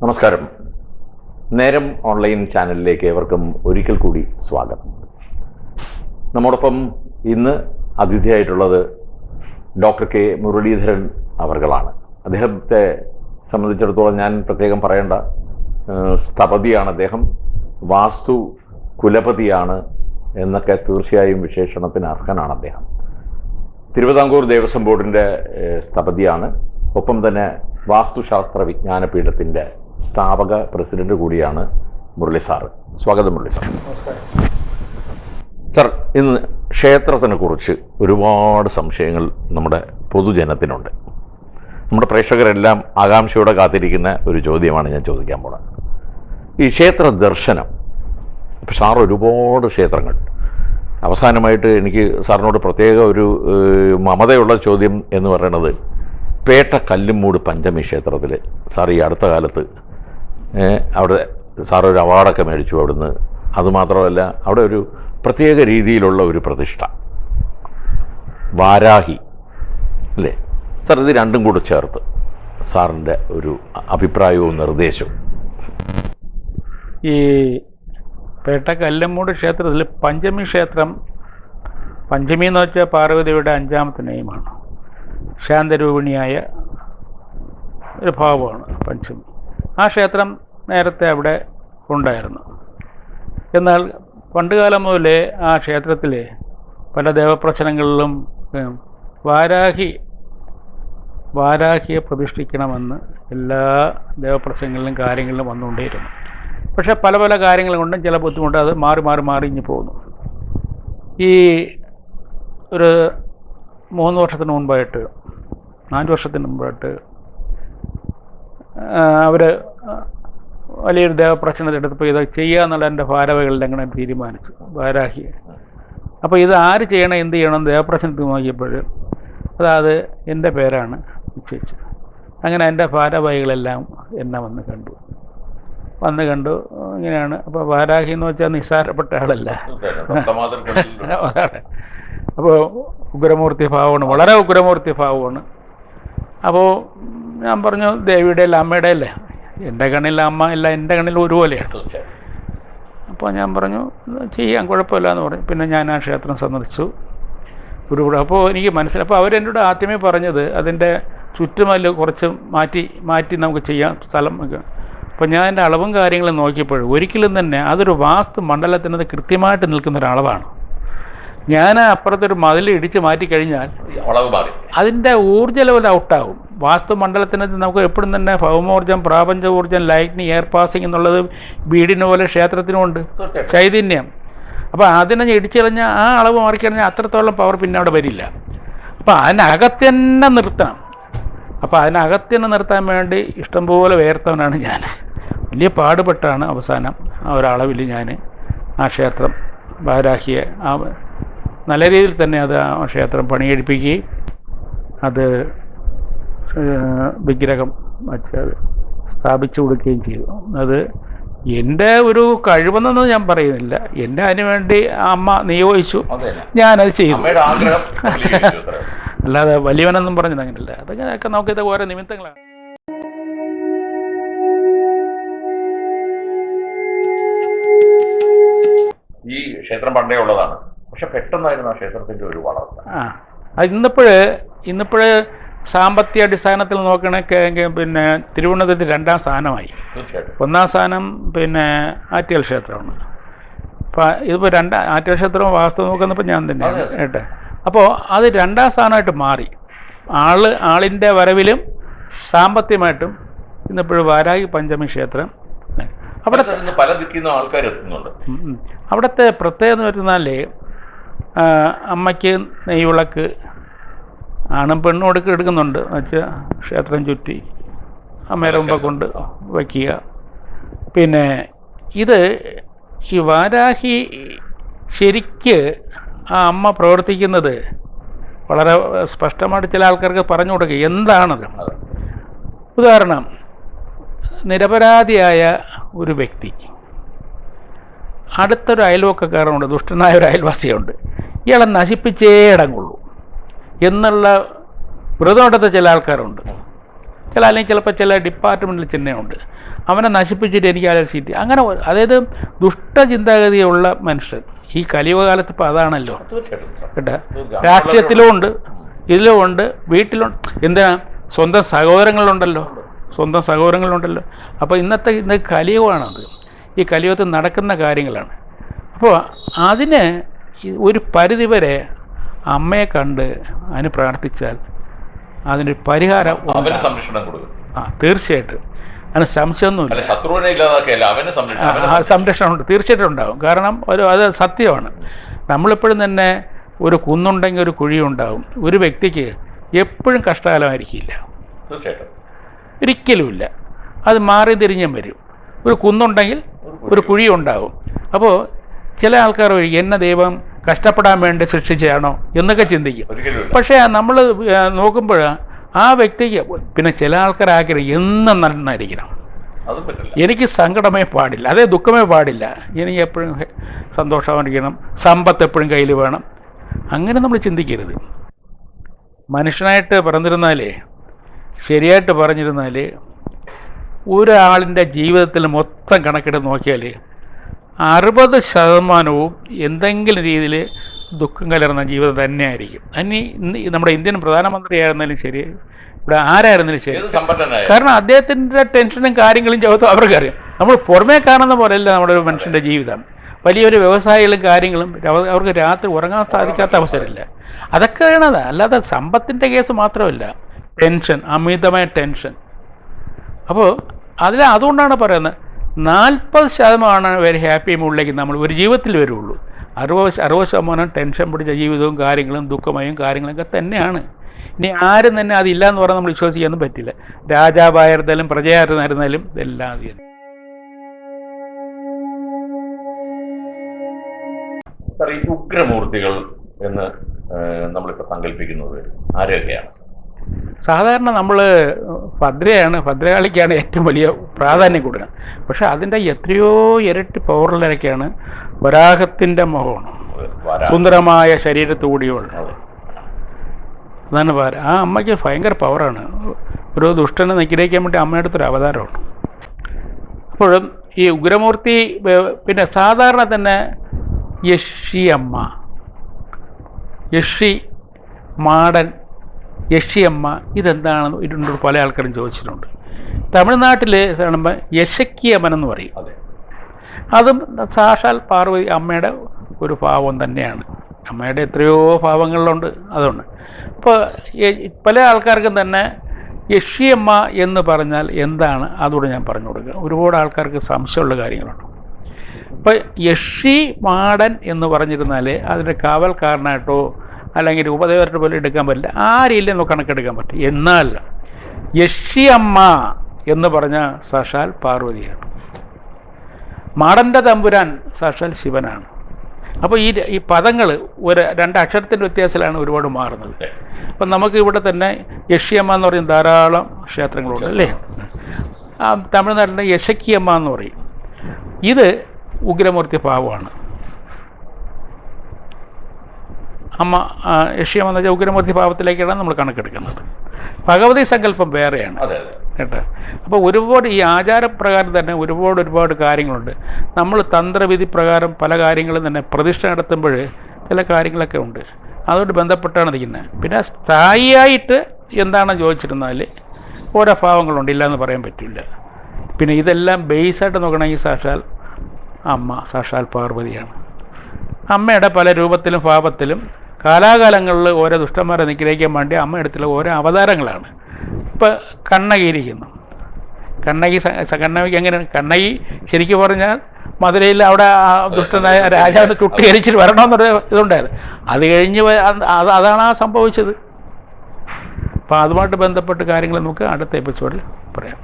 നമസ്കാരം. നേരം ഓൺലൈൻ ചാനലിലേക്ക് ഏവർക്കും ഒരിക്കൽ കൂടി സ്വാഗതം. നമ്മോടൊപ്പം ഇന്ന് അതിഥിയായിട്ടുള്ളത് ഡോക്ടർ കെ മുരളീധരൻ അവർകളാണ്. അദ്ദേഹത്തെ സംബന്ധിച്ചിടത്തോളം ഞാൻ പ്രത്യേകം പറയേണ്ട സ്ഥപതിയാണ് അദ്ദേഹം, വാസ്തു കുലപതിയാണ് എന്നൊക്കെ തീർച്ചയായും വിശേഷണത്തിന് അർഹനാണ് അദ്ദേഹം. തിരുവിതാംകൂർ ദേവസ്വം ബോർഡിൻ്റെ സ്ഥപതിയാണ്. ഒപ്പം തന്നെ വാസ്തുശാസ്ത്ര വിജ്ഞാനപീഠത്തിൻ്റെ സ്ഥാപക പ്രസിഡന്റ് കൂടിയാണ് മുരളി സാറ്. സ്വാഗതം മുരളി സാർ. നമസ്കാരം സാർ, ഇന്ന് ക്ഷേത്രത്തിനെ കുറിച്ച് ഒരുപാട് സംശയങ്ങൾ നമ്മുടെ പൊതുജനത്തിനുണ്ട്. നമ്മുടെ പ്രേക്ഷകരെല്ലാം ആകാംക്ഷയോടെ കാത്തിരിക്കുന്ന ഒരു ചോദ്യമാണ് ഞാൻ ചോദിക്കാൻ പോകുന്നത്. ഈ ക്ഷേത്ര ദർശനം, ഇപ്പോൾ സാർ ഒരുപാട് ക്ഷേത്രങ്ങൾ, അവസാനമായിട്ട് എനിക്ക് സാറിനോട് പ്രത്യേക ഒരു മമതയുള്ള ചോദ്യം എന്ന് പറയുന്നത്, പേട്ട കല്ലുമൂട് പഞ്ചമി ക്ഷേത്രത്തിൽ സാർ ഈ അടുത്ത കാലത്ത് അവിടെ സാറൊരു അവാർഡൊക്കെ മേടിച്ചു അവിടുന്ന്. അതുമാത്രമല്ല, അവിടെ ഒരു പ്രത്യേക രീതിയിലുള്ള ഒരു പ്രതിഷ്ഠ, വാരാഹി അല്ലേ സാർ? ഇത് രണ്ടും കൂടെ ചേർത്ത് സാറിൻ്റെ ഒരു അഭിപ്രായവും നിർദ്ദേശവും. ഈ പേട്ട കല്ലമ്മൂട് ക്ഷേത്രത്തിൽ പഞ്ചമി ക്ഷേത്രം, പഞ്ചമി എന്ന് വെച്ചാൽ പാർവതിയുടെ 5ാമത്തെ നെയ്മാണ്. ശാന്തരൂപിണിയായ ഒരു ഭാവമാണ് പഞ്ചമി. ആ ക്ഷേത്രം നേരത്തെ അവിടെ ഉണ്ടായിരുന്നു. എന്നാൽ പണ്ടുകാലം മുതലേ ആ ക്ഷേത്രത്തിൽ പല ദേവപ്രശ്നങ്ങളിലും വാരാഹിയെ പ്രതിഷ്ഠിക്കണമെന്ന് എല്ലാ ദേവപ്രശ്നങ്ങളിലും കാര്യങ്ങളിലും വന്നുകൊണ്ടേയിരുന്നു. പക്ഷേ പല പല കാര്യങ്ങൾ കൊണ്ടും ചില ബുദ്ധിമുട്ട് അത് മാറി ഇഞ്ഞു പോകുന്നു. ഈ ഒരു 3 വർഷത്തിന് മുമ്പായിട്ട്, 4 വർഷത്തിന് മുമ്പായിട്ട് അവർ വലിയൊരു ദേവപ്രശ്നത്തിലെടുത്തപ്പോൾ ഇത് ചെയ്യുക എന്നുള്ള എൻ്റെ ഭാരവകളിൽ അങ്ങനെ തീരുമാനിച്ചു, വാരാഹിയെ. അപ്പോൾ ഇത് ആര് ചെയ്യണം, എന്ത് ചെയ്യണം ദേവപ്രശ്നത്തിൽ നോക്കിയപ്പോൾ അതായത് എൻ്റെ പേരാണ് നിശ്ചയിച്ചത്. അങ്ങനെ എൻ്റെ ഭാരവാഹികളെല്ലാം എന്നെ വന്ന് കണ്ടു. ഇങ്ങനെയാണ്. അപ്പോൾ വാരാഹി എന്ന് വെച്ചാൽ നിസ്സാരപ്പെട്ട ആളല്ല, അതാണ്. അപ്പോൾ ഉഗ്രമൂർത്തി ഭാവമാണ്, വളരെ ഉഗ്രമൂർത്തി ഭാവമാണ്. അപ്പോൾ ഞാൻ പറഞ്ഞു, ദേവിയുടെ അല്ല അമ്മയുടെ അല്ലേ, എൻ്റെ കണ്ണിൽ അമ്മ അല്ല, എൻ്റെ കണ്ണിൽ ഒരുപോലെയാണ്. അപ്പോൾ ഞാൻ പറഞ്ഞു ചെയ്യാൻ കുഴപ്പമില്ല എന്ന് പറഞ്ഞു. പിന്നെ ഞാൻ ആ ക്ഷേത്രം സന്ദർശിച്ചു. അപ്പോൾ എനിക്ക് മനസ്സിലായി. അപ്പോൾ അവരെന്നോട് ആദ്യമേ പറഞ്ഞത് അതിൻ്റെ ചുറ്റുമല്ല കുറച്ച് മാറ്റി നമുക്ക് ചെയ്യാം സ്ഥലം. അപ്പോൾ ഞാൻ എൻ്റെ അളവും കാര്യങ്ങളും നോക്കിയപ്പോൾ ഒരിക്കലും തന്നെ അതൊരു വാസ്തു മണ്ഡലത്തിനത് കൃത്യമായിട്ട് നിൽക്കുന്ന ഒരളവാണ്. ഞാൻ അപ്പുറത്തൊരു മതിൽ ഇടിച്ച് മാറ്റിക്കഴിഞ്ഞാൽ അതിൻ്റെ ഊർജ്ജ ലെവൽ ഔട്ടാകും. വാസ്തു മണ്ഡലത്തിന് നമുക്ക് എപ്പോഴും തന്നെ ഭൗമോർജ്ജം, പ്രാപഞ്ച ഊർജ്ജം, ലൈറ്റ്നിങ്, എയർ പാസിംഗ് എന്നുള്ളത് വീടിന് പോലെ ക്ഷേത്രത്തിനുമുണ്ട് ചൈതന്യം. അപ്പോൾ അതിനെ ഇടിച്ചു കഴിഞ്ഞാൽ ആ അളവ് മാറിക്കഴിഞ്ഞാൽ അത്രത്തോളം പവർ പിന്നെ അവിടെ വരില്ല. അപ്പോൾ അതിനകത്ത് തന്നെ നിർത്തണം. അപ്പോൾ അതിനകത്ത് തന്നെ നിർത്താൻ വേണ്ടി ഇഷ്ടംപോലെ വേർത്തവനാണ് ഞാൻ. വലിയ പാടുപെട്ടാണ് അവസാനം ആ ഒരളവിൽ ഞാൻ ആ ക്ഷേത്രം വാരാഹിയെ നല്ല രീതിയിൽ തന്നെ അത് ആ ക്ഷേത്രം പണിയെടുപ്പിക്കുകയും അത് വിഗ്രഹം വച്ച് അത് സ്ഥാപിച്ചു കൊടുക്കുകയും ചെയ്തു. അത് എൻ്റെ ഒരു കഴിവെന്നൊന്നും ഞാൻ പറയുന്നില്ല, എന്നെ അതിനുവേണ്ടി അമ്മ നിയോഗിച്ചു, ഞാനത് ചെയ്തു. അല്ലാതെ വലിയവനെന്നും പറഞ്ഞത് അങ്ങനെയല്ല. അതൊക്കെ നമുക്കിത് ഓരോ നിമിത്തങ്ങളാണ്. ഈ ക്ഷേത്രം പണ്ടേ ഉള്ളതാണ്, പക്ഷെ പെട്ടെന്നായിരുന്നു ആ ക്ഷേത്രത്തിൻ്റെ ഒരു വളർച്ച. ഇന്നിപ്പോഴ് സാമ്പത്തിക അടിസ്ഥാനത്തിൽ നോക്കണമെങ്കിൽ പിന്നെ തിരുവനന്തപുരത്ത് 2ാം സ്ഥാനമായി. 1ാം സ്ഥാനം പിന്നെ ആറ്റിയൽ ക്ഷേത്രമാണ്. അപ്പോൾ ഇതിപ്പോൾ ആറ്റിയൽ ക്ഷേത്രം വാസ്തു നോക്കുന്നപ്പോൾ ഞാൻ തന്നെ കേട്ടെ. അപ്പോൾ അത് 2ാം സ്ഥാനമായിട്ട് മാറി. ആളിൻ്റെ വരവിലും സാമ്പത്തികമായിട്ടും ഇന്നിപ്പോഴും വാരാഹി പഞ്ചമി ക്ഷേത്രം പല ദിക്കിൽ ആൾക്കാർ എത്തുന്നുണ്ട്. അവിടുത്തെ പ്രത്യേകത എന്ന് പറഞ്ഞാൽ അമ്മയ്ക്ക് നെയ്വിളക്ക് ആണും പെണ്ണും എടുക്കുന്നുണ്ട്. വെച്ചാൽ ക്ഷേത്രം ചുറ്റി അമ്മയുടെ മുമ്പ് കൊണ്ട് വയ്ക്കുക. പിന്നെ ഈ വാരാഹി ശരിക്ക് ആ അമ്മ പ്രവർത്തിക്കുന്നത് വളരെ സ്പഷ്ടമായിട്ട് ചില ആൾക്കാർക്ക് പറഞ്ഞു കൊടുക്കുക എന്താണത്. ഉദാഹരണം, നിരപരാധിയായ ഒരു വ്യക്തി, അടുത്തൊരു അയൽവക്കക്കാരനുണ്ട്, ദുഷ്ടനായ ഒരു അയൽവാസിയുണ്ട്, ഇയാളെ നശിപ്പിച്ചേ അടങ്ങുള്ളൂ എന്നുള്ള വ്രതമെടുത്ത ചില ആൾക്കാരുണ്ട്. അല്ലെങ്കിൽ ചിലപ്പോൾ ചില ഡിപ്പാർട്ട്മെൻറ്റിൽ ചിഹ്നമുണ്ട്. അവനെ നശിപ്പിച്ചിട്ട് എനിക്ക് ആ സീറ്റ് അങ്ങനെ അതായത് ദുഷ്ടചിന്താഗതിയുള്ള മനുഷ്യൻ ഈ കലിയുഗകാലത്ത് ഇപ്പോൾ അതാണല്ലോ കേട്ടോ. രാഷ്ട്രീയത്തിലും ഉണ്ട്, ഇതിലും ഉണ്ട്, വീട്ടിലുണ്ട്. എന്തിനാ സ്വന്തം സഹോദരങ്ങളുണ്ടല്ലോ. അപ്പോൾ ഇന്ന് കലിയുഗമാണത്. ഈ കലിയുഗത്തിൽ നടക്കുന്ന കാര്യങ്ങളാണ്. അപ്പോൾ അതിന് ഒരു പരിധിവരെ അമ്മയെ കണ്ട് അതിന് പ്രാർത്ഥിച്ചാൽ അതിനൊരു പരിഹാരം തീർച്ചയായിട്ടും. അതിന് സംശയമൊന്നുമില്ല. സംരക്ഷണമുണ്ട്, തീർച്ചയായിട്ടും ഉണ്ടാകും. കാരണം അത് സത്യമാണ്. നമ്മളിപ്പോഴും തന്നെ ഒരു കുന്നുണ്ടെങ്കിൽ ഒരു കുഴിയുണ്ടാകും. ഒരു വ്യക്തിക്ക് എപ്പോഴും കഷ്ടകാലമായിരിക്കില്ല, ഒരിക്കലുമില്ല. അത് മാറി തിരിഞ്ഞും വരും. ഒരു കുന്നുണ്ടെങ്കിൽ ഒരു കുഴി ഉണ്ടാകും. അപ്പോൾ ചില ആൾക്കാർ എന്നെ ദൈവം കഷ്ടപ്പെടാൻ വേണ്ടി സൃഷ്ടിച്ചാണോ എന്നൊക്കെ ചിന്തിക്കും. പക്ഷേ നമ്മൾ നോക്കുമ്പോൾ ആ വ്യക്തിക്ക് പിന്നെ ചില ആൾക്കാരാക്കി എന്നും നന്നായിരിക്കണം. എനിക്ക് സങ്കടമേ പാടില്ല, അതേ ദുഃഖമേ പാടില്ല, എനിക്ക് എപ്പോഴും സന്തോഷമായിരിക്കണം, സമ്പത്ത് എപ്പോഴും കയ്യിൽ വേണം. അങ്ങനെ നമ്മൾ ചിന്തിക്കരുത്. മനുഷ്യനായിട്ട് പറഞ്ഞിരുന്നാലേ, ശരിയായിട്ട് പറഞ്ഞിരുന്നാൽ ഒരാളിൻ്റെ ജീവിതത്തിൽ മൊത്തം കണക്കെടുത്ത് നോക്കിയാൽ 60% എന്തെങ്കിലും രീതിയിൽ ദുഃഖം കലർന്ന ജീവിതം തന്നെയായിരിക്കും. ഇന്ന് നമ്മുടെ ഇന്ത്യൻ പ്രധാനമന്ത്രിയായിരുന്നാലും ശരി, ഇവിടെ ആരായിരുന്നാലും ശരി, കാരണം അദ്ദേഹത്തിൻ്റെ ടെൻഷനും കാര്യങ്ങളും ചവിത്തും അവർക്കറിയാം. നമ്മൾ പുറമേ കാണുന്ന പോലെയല്ല നമ്മുടെ ഒരു മനുഷ്യൻ്റെ ജീവിതം. വലിയൊരു വ്യവസായികളും കാര്യങ്ങളും അവർക്ക് രാത്രി ഉറങ്ങാൻ സാധിക്കാത്ത അവസരമില്ല. അതൊക്കെയാണ്. അല്ലാതെ സമ്പത്തിൻ്റെ കേസ് മാത്രമല്ല, ടെൻഷൻ, അമിതമായ ടെൻഷൻ. അപ്പോൾ അതുകൊണ്ടാണ് പറയുന്നത് 40% വെരി ഹാപ്പി മൂഡിലേക്ക് നമ്മൾ ഒരു ജീവിതത്തിൽ വരുള്ളൂ. 60% ടെൻഷൻ പിടിച്ച ജീവിതവും കാര്യങ്ങളും ദുഃഖമയും കാര്യങ്ങളൊക്കെ തന്നെയാണ്. ഇനി ആരും തന്നെ അതില്ല എന്ന് പറഞ്ഞാൽ നമ്മൾ വിശ്വസിക്കാനും പറ്റില്ല. രാജാവായിരുന്നാലും പ്രജയായിരുന്നായിരുന്നാലും എല്ലാം അത് തന്നെ. ഉഗ്രമൂർത്തികൾ എന്ന് നമ്മളിപ്പോൾ സങ്കല്പിക്കുന്നത് ആരെയൊക്കെയാണ്? സാധാരണ നമ്മൾ ഭദ്രകാളിക്കാണ് ഏറ്റവും വലിയ പ്രാധാന്യം കൊടുക്കുക. പക്ഷെ അതിൻ്റെ എത്രയോ ഇരട്ടി പവറിലൊക്കെയാണ് വരാഹത്തിൻ്റെ മുഖമാണ്, സുന്ദരമായ ശരീരത്തുകൂടിയുള്ള. അതാണ് ആ അമ്മയ്ക്ക് ഭയങ്കര പവറാണ്. ഒരു ദുഷ്ടനെ നിഗ്രഹിക്കാൻ വേണ്ടി അമ്മയുടെ അടുത്തൊരു അവതാരമാണ്. അപ്പോഴും ഈ ഉഗ്രമൂർത്തി പിന്നെ സാധാരണ തന്നെ യക്ഷിയമ്മ, യക്ഷി, മാടൻ, യക്ഷിയമ്മ ഇതെന്താണെന്ന് ഇതിനോട് പല ആൾക്കാരും ചോദിച്ചിട്ടുണ്ട്. തമിഴ്നാട്ടിൽ കാണുമ്പോൾ യശക്കിയമ്മൻ എന്ന് പറയും. അതും സാക്ഷാൽ പാർവതി അമ്മയുടെ ഒരു ഭാവം തന്നെയാണ്. അമ്മയുടെ എത്രയോ ഭാവങ്ങളിലുണ്ട്. അതുകൊണ്ട് ഇപ്പോൾ പല ആൾക്കാർക്കും തന്നെ യക്ഷിയമ്മ എന്ന് പറഞ്ഞാൽ എന്താണ് അതുകൂടെ ഞാൻ പറഞ്ഞു കൊടുക്കുക. ഒരുപാട് ആൾക്കാർക്ക് സംശയമുള്ള കാര്യങ്ങളുണ്ട്. ഇപ്പോൾ യക്ഷി, മാടൻ എന്ന് പറഞ്ഞിരുന്നാൽ അതിൻ്റെ കാവൽക്കാരനായിട്ടോ അല്ലെങ്കിൽ ഉപദേവരുടെ പോലെ എടുക്കാൻ പറ്റില്ല, ആരില്ലെന്നോ കണക്കെടുക്കാൻ പറ്റും. എന്നാൽ യക്ഷിയമ്മ എന്ന് പറഞ്ഞ സാക്ഷാൽ പാർവതിയാണ്. മാടൻ്റെ തമ്പുരാൻ സാക്ഷാൽ ശിവനാണ്. അപ്പോൾ ഈ പദങ്ങൾ രണ്ട് അക്ഷരത്തിൻ്റെ വ്യത്യാസത്തിലാണ് ഒരുപാട് മാറുന്നത്. അപ്പം നമുക്ക് ഇവിടെ തന്നെ യക്ഷിയമ്മ എന്ന് പറയുന്ന ധാരാളം ക്ഷേത്രങ്ങളുണ്ട് അല്ലേ. തമിഴ്നാട്ടിലെ യശക്കിയമ്മ എന്ന് പറയും. ഇത് ഉഗ്രമൂർത്തി ഭാവമാണ്. അമ്മ യക്ഷിയമ്മ എന്ന് വെച്ചാൽ ഉഗ്രമൂർത്തി ഭാവത്തിലേക്കാണ് നമ്മൾ കണക്കെടുക്കുന്നത്. ഭഗവതി സങ്കല്പം വേറെയാണ് കേട്ടോ. അപ്പോൾ ഒരുപാട് ഈ ആചാരപ്രകാരം തന്നെ ഒരുപാട് കാര്യങ്ങളുണ്ട്. നമ്മൾ തന്ത്രവിധി പ്രകാരം പല കാര്യങ്ങളും തന്നെ പ്രതിഷ്ഠ നടത്തുമ്പോൾ ചില കാര്യങ്ങളൊക്കെ ഉണ്ട്, അതുകൊണ്ട് ബന്ധപ്പെട്ടാണ് ഇരിക്കുന്നത്. പിന്നെ സ്ഥായിയായിട്ട് എന്താണെന്ന് ചോദിച്ചിരുന്നാൽ ഓരോ ഭാവങ്ങളുണ്ട്, ഇല്ലയെന്ന് പറയാൻ പറ്റില്ല. പിന്നെ ഇതെല്ലാം ബേസായിട്ട് നോക്കണമെങ്കിൽ സാക്ഷാൽ അമ്മ, സാക്ഷാൽ പാർവതിയാണ്. അമ്മയുടെ പല രൂപത്തിലും ഭാവത്തിലും കാലാകാലങ്ങളിൽ ഓരോ ദുഷ്ടന്മാരെ നിഗ്രഹിക്കാൻ വേണ്ടി അമ്മ എടുത്തുള്ള ഓരോ അവതാരങ്ങളാണ്. ഇപ്പോൾ കണ്ണകി ഇരിക്കുന്നു. കണ്ണകിക്ക് എങ്ങനെയാണ്? കണ്ണകി ശരിക്കും പറഞ്ഞാൽ മധുരയിൽ അവിടെ ആ ദുഷ്ടനായ രാജാവിനെ ചുട്ടീകരിച്ചിട്ട് വരണമെന്നൊരു ഇതുണ്ടായത്. അത് കഴിഞ്ഞ് അതാണ് ആ സംഭവിച്ചത്. അപ്പോൾ അതുമായിട്ട് ബന്ധപ്പെട്ട് കാര്യങ്ങൾ നമുക്ക് അടുത്ത എപ്പിസോഡിൽ പറയാം.